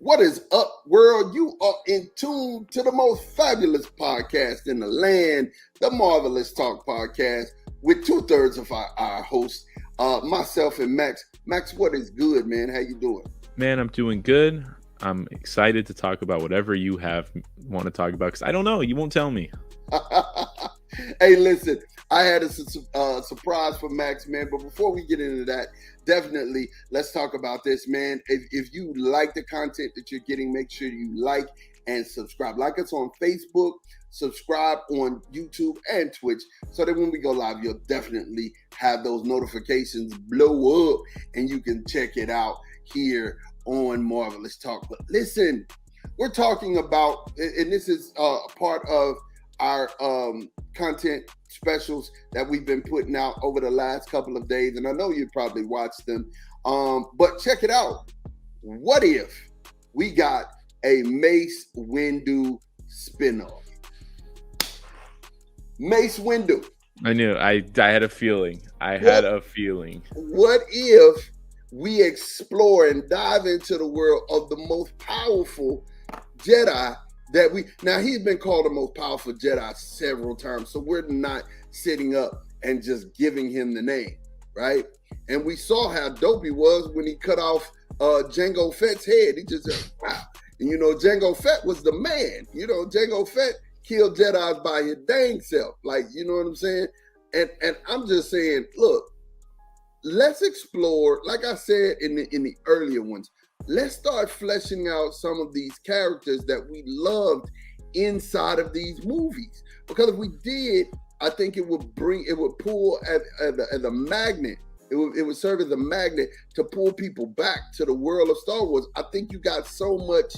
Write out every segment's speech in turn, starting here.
What is up, world? You are in tune to the most fabulous podcast in the land, the Marvelous Talk Podcast, with 2/3 of our hosts, myself and Max. Max, what is good, man? How you doing? Man, I'm doing good. I'm excited to talk about whatever you want to talk about, because I don't know. You won't tell me. Hey, listen, I had a surprise for Max, man. But before we get into that, definitely let's talk about this, man. If you like the content that you're getting, make sure you like and subscribe. Like us on Facebook, subscribe on YouTube and Twitch, so that when we go live, you'll definitely have those notifications blow up and you can check it out here on Marvelous Talk. But listen, we're talking about, and this is part of our content specials that we've been putting out over the last couple of days, and I know you probably watched them, but check it out. What if we got a Mace Windu spinoff? Mace Windu. I knew. I had a feeling. Had a feeling. What if we explore and dive into the world of the most powerful Jedi now he's been called the most powerful Jedi several times, so we're not sitting up and just giving him the name, right? And we saw how dope he was when he cut off Jango Fett's head. He just said, wow. And Jango Fett was the man. Jango Fett killed Jedis by his dang self. Like, you know what I'm saying? And I'm just saying, look, let's explore, like I said in the earlier ones, let's start fleshing out some of these characters that we loved inside of these movies. Because if we did, I think it would pull as a magnet. It would serve as a magnet to pull people back to the world of Star Wars. I think you got so much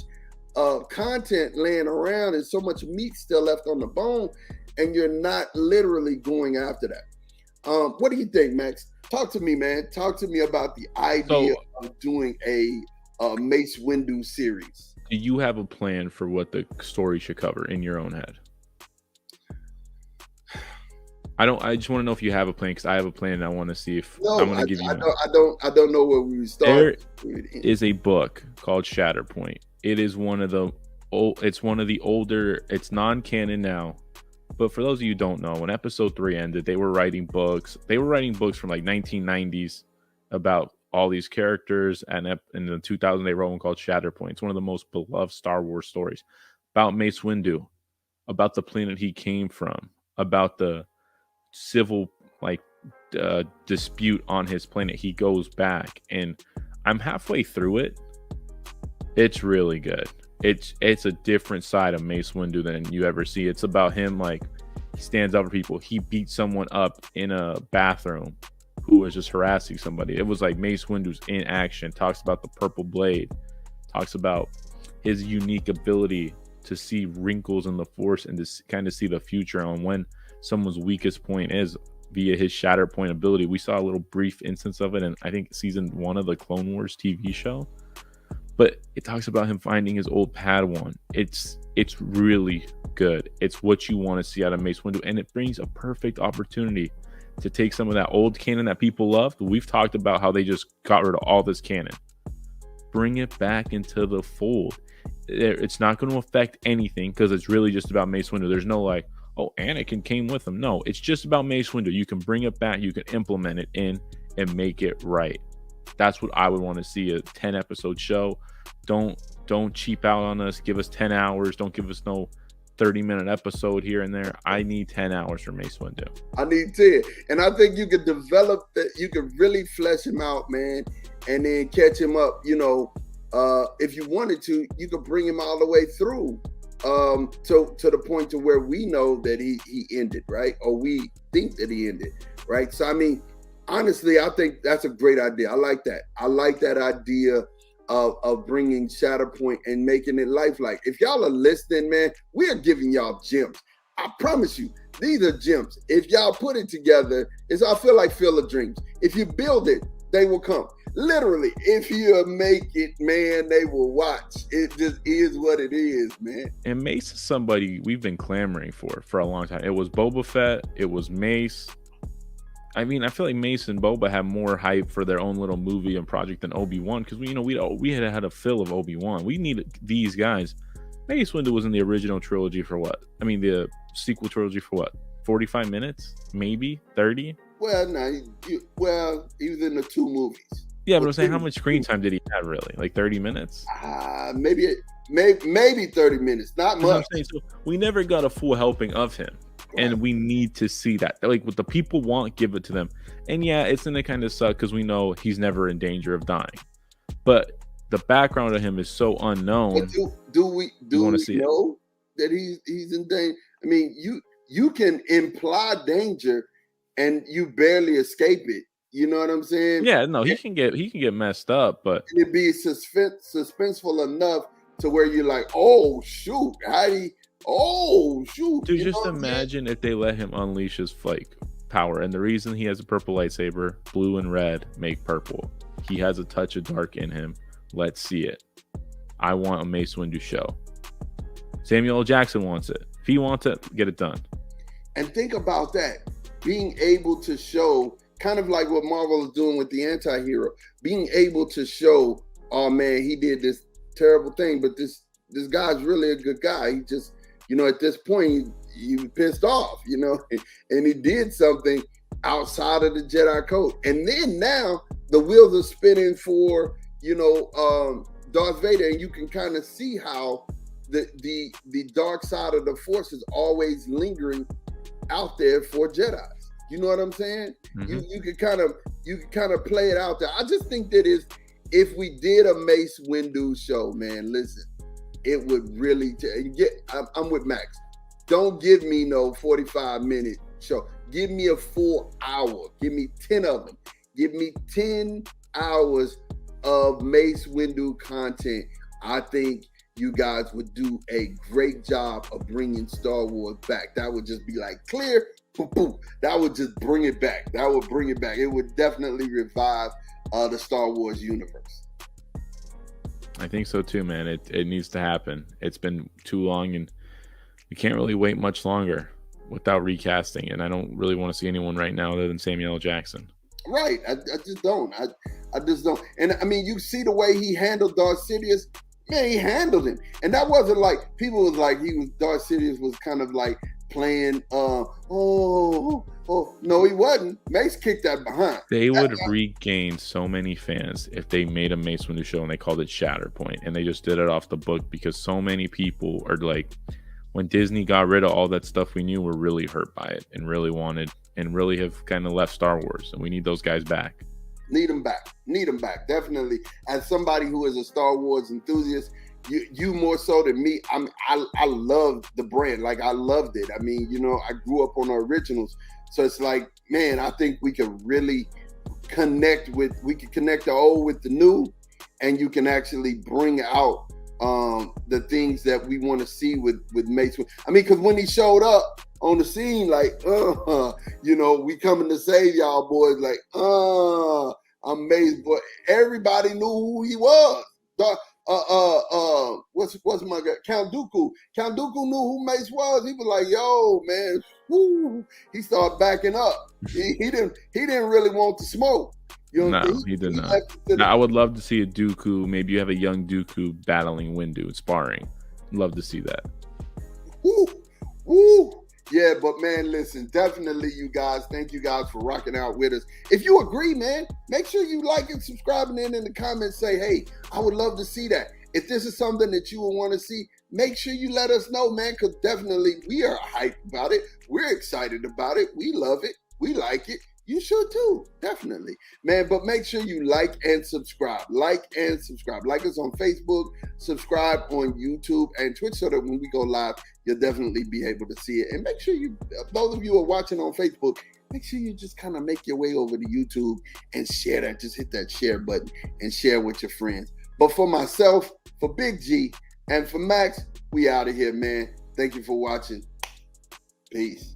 content laying around and so much meat still left on the bone, and you're not literally going after that. What do you think, Max? Talk to me, man. Talk to me about the idea of doing a Mace Windu series. Do you have a plan for what the story should cover in your own head? I just want to know if you have a plan, because I have a plan and I want to see if I'm going to give you. I don't know where we would start. There is a book called Shatterpoint. It is one of the older. It's non-canon now, but for those of you who don't know, when Episode 3 ended, they were writing books. They were writing books from like 1990s about all these characters, and in the 2000 they wrote one called Shatterpoint. It's one of the most beloved Star Wars stories about Mace Windu, about the planet he came from, about the civil dispute on his planet. He goes back, and I'm halfway through it. It's really good. It's a different side of Mace Windu than you ever see. It's about him, like, he stands up for people. He beats someone up in a bathroom who was just harassing somebody. It was like Mace Windu's in action. Talks about the purple blade. Talks about his unique ability to see wrinkles in the Force and to kind of see the future on when someone's weakest point is via his Shatterpoint ability. We saw a little brief instance of it in, I think, season 1 of the Clone Wars TV show. But it talks about him finding his old Padawan. It's really good. It's what you want to see out of Mace Windu, and it brings a perfect opportunity to take some of that old canon that people loved. We've talked about how they just got rid of all this canon. Bring it back into the fold. It's not going to affect anything, because it's really just about Mace Windu. There's no like, oh, Anakin came with him. No, it's just about Mace Windu. You can bring it back. You can implement it in and make it right. That's what I would want to see, a 10-episode show. Don't cheap out on us. Give us 10 hours. Don't give us no 30-minute episode here and there. I need 10 hours for Mace Windu. I need 10. And I think you could develop that. You could really flesh him out, man, and then catch him up. If you wanted to, you could bring him all the way through to the point to where we know that he ended, right? Or we think that he ended, right? So, I mean, honestly, I think that's a great idea. I like that. I like that idea of bringing Shatterpoint and making it lifelike. If y'all are listening, man, we are giving y'all gems. I promise you, these are gems. If y'all put it together, I feel like Field of Dreams. If you build it, they will come. Literally, if you make it, man, they will watch. It just is what it is, man. And Mace is somebody we've been clamoring for a long time. It was Boba Fett. It was Mace. I mean, I feel like Mace and Boba have more hype for their own little movie and project than Obi-Wan, because we had a fill of Obi-Wan. We need these guys. Mace Windu was in the original trilogy for what? I mean, the sequel trilogy for what? 45 minutes? Maybe 30? Well, no, he was in the 2 movies. Yeah, but I'm saying, how much screen time did he have, really? Like 30 minutes? Maybe 30 minutes, not much. I'm saying, so we never got a full helping of him. Right. And we need to see that. Like, what the people want, give it to them. And yeah, it's going to kind of suck because we know he's never in danger of dying. But the background of him is so unknown. But do we know that he's in danger? I mean, you can imply danger and you barely escape it. You know what I'm saying? Yeah, no, he can get messed up, but it'd be suspenseful enough to where you're like, oh shoot, Dude, just imagine if they let him unleash his power. And the reason he has a purple lightsaber, blue and red make purple. He has a touch of dark in him. Let's see it. I want a Mace Windu show. Samuel L. Jackson wants it. If he wants it, get it done. And think about that. Being able to show, kind of like what Marvel is doing with the anti-hero, being able to show, oh man, he did this terrible thing, but this guy's really a good guy. He just, at this point, he was pissed off, and he did something outside of the Jedi code. And then now the wheels are spinning for, Darth Vader, and you can kind of see how the dark side of the Force is always lingering out there for Jedi. You know what I'm saying? Mm-hmm. You can kind of play it out there. I just think that if we did a Mace Windu show, man, listen, it would really I'm with Max. Don't give me no 45-minute show. Give me a full hour. Give me 10 of them. Give me 10 hours of Mace Windu content. I think you guys would do a great job of bringing Star Wars back. That would just be like clear. Boom, boom. That would just bring it back. It would definitely revive the Star Wars universe. I think so too, man. It needs to happen. It's been too long, and we can't really wait much longer without recasting. And I don't really want to see anyone right now other than Samuel L. Jackson. Right. I just don't. I just don't. And I mean, you see the way he handled Darth Sidious. Man, he handled him. And that wasn't like, people was like, Darth Sidious was kind of like playing, no, he wasn't. Mace kicked that behind. They would have regained so many fans if they made a Mace Windu show and they called it Shatterpoint, and they just did it off the book, because so many people are like, when Disney got rid of all that stuff we knew, were really hurt by it and really wanted and really have kind of left Star Wars, and we need those guys back. Need them back, definitely. As somebody who is a Star Wars enthusiast, you more so than me. I love the brand. Like, I loved it. I mean, I grew up on the originals, so it's like, man, I think we can really connect the old with the new, and you can actually bring out the things that we want to see with Mace. I mean, because when he showed up on the scene, like, we coming to save y'all boys, like, I'm Mace, but everybody knew who he was. What's my guy? Count Dooku. Count Dooku knew who Mace was. He was like, yo, man, woo. He started backing up. He didn't really want to smoke. No, he did not. Now, I would love to see a Dooku. Maybe you have a young Dooku battling Windu, sparring. Love to see that. Woo. Yeah, but man, listen, definitely, you guys, thank you guys for rocking out with us. If you agree, man, make sure you like and subscribe, and then in the comments say, hey, I would love to see that. If this is something that you would want to see, make sure you let us know, man, because definitely we are hyped about it. We're excited about it. We love it. We like it. You should too, definitely, man. But make sure you like and subscribe. Like us on Facebook, subscribe on YouTube and Twitch, so that when we go live, you'll definitely be able to see it. And make sure those of you who are watching on Facebook, make sure you just kind of make your way over to YouTube and share that. Just hit that share button and share with your friends. But for myself, for Big G, and for Max, we out of here, man. Thank you for watching. Peace.